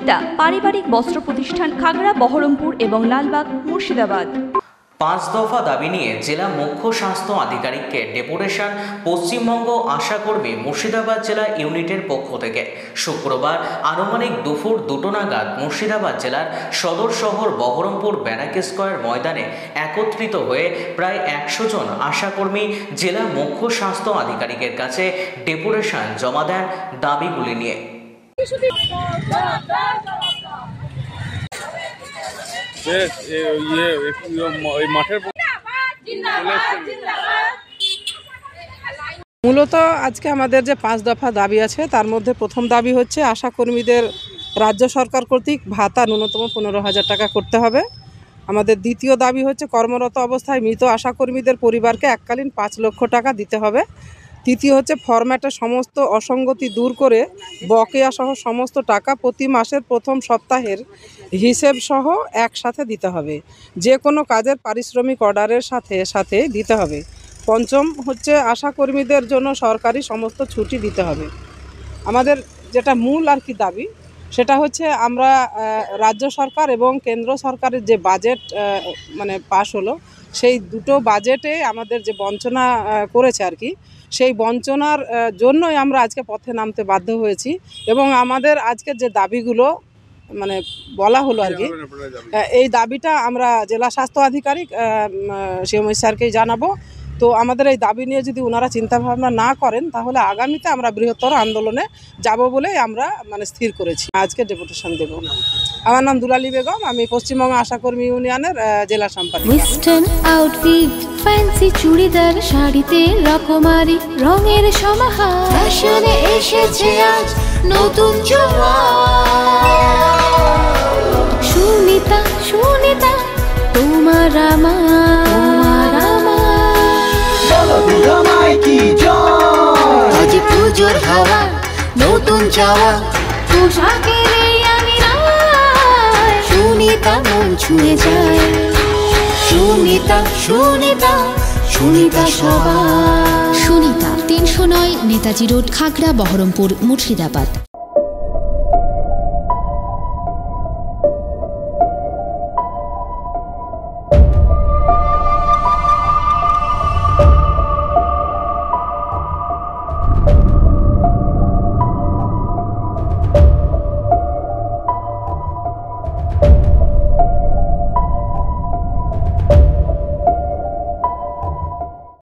সহযোগিতা পারিবারিক বস্ত্র প্রতিষ্ঠান খাগড়া, বহরমপুর এবং লালবাগ, মুর্শিদাবাদ। 5 দফা দাবি নিয়ে জেলা মুখ্য স্বাস্থ্য আধিকারিককে ডেপুটেশন পশ্চিমবঙ্গ আশাকর্মী মুর্শিদাবাদ জেলা ইউনিটের পক্ষ থেকে শুক্রবার আনুমানিক দুপুর 2টো নাগাদ মুর্শিদাবাদ জেলার সদর শহর বহরমপুর ব্যারাক স্কয়ার ময়দানে একত্রিত হয়ে প্রায় 100 জন আশাকর্মী জেলা মুখ্য স্বাস্থ্য আধিকারিকের কাছে ডেপুটেশন জমা দেন দাবিগুলি নিয়ে। মূলত আজকে আমাদের যে 5 দফা দাবি আছে তার মধ্যে প্রথম দাবি হচ্ছে আশাকর্মীদের রাজ্য সরকার কর্তৃক ভাতা ন্যূনতম 15,000 টাকা করতে হবে। আমাদের দ্বিতীয় দাবি হচ্ছে কর্মরত অবস্থায় মৃত আশাকর্মীদের পরিবারকে এককালীন 5 লক্ষ টাকা দিতে হবে। তৃতীয় হচ্ছে ফরম্যাটে সমস্ত অসঙ্গতি দূর করে বকেয়া সহ সমস্ত টাকা প্রতি মাসের প্রথম সপ্তাহের হিসেব সহ একসাথে দিতে হবে। যে কোনো কাজের পারিশ্রমিক অর্ডারের সাথে দিতে হবে। পঞ্চম হচ্ছে আশাকর্মীদের জন্য সরকারি সমস্ত ছুটি দিতে হবে। আমাদের যেটা মূল দাবি সেটা হচ্ছে আমরা রাজ্য সরকার এবং কেন্দ্র সরকারের যে বাজেট পাশ হলো, সেই দুটো বাজেটে আমাদের যে বঞ্চনা করেছে সেই বঞ্চনার জন্যই আমরা আজকে পথে নামতে বাধ্য হয়েছি। এবং আমাদের আজকের যে দাবিগুলো বলা হলো এই দাবিটা আমরা জেলা স্বাস্থ্য আধিকারিক সিএমও স্যারকেই জানাবো। তো আমাদের এই দাবি নিয়ে যদি ওনারা চিন্তাভাবনা না করেন তাহলে আগামীতে আমরা বৃহত্তর আন্দোলনে যাব বলে আমরা স্থির করেছি। আজকে ডেপুটেশন দেব। আমার নাম দুলালী বেগম, আমি পশ্চিমবঙ্গ আশাকর্মী ইউনিয়নের জেলা সম্পাদিকা। ওয়েস্টার্ন আউটফিট, ফ্যান্সি চুড়িদার, শাড়িতে রকমারি রঙের সমাহার, ফ্যাশনে এসেছে আজ নতুন সুনিতা সুনিতা তোমার আজ পুজোর হাওয়া নতুন চাওয়া পোশাকের সুনিতা মন ছুঁয়ে যায়। সুনিতা সুনিতা সুনিতা সবার। সুনিতা 309 নেতাজি রোড, খাগড়া, বহরমপুর, মুর্শিদাবাদ।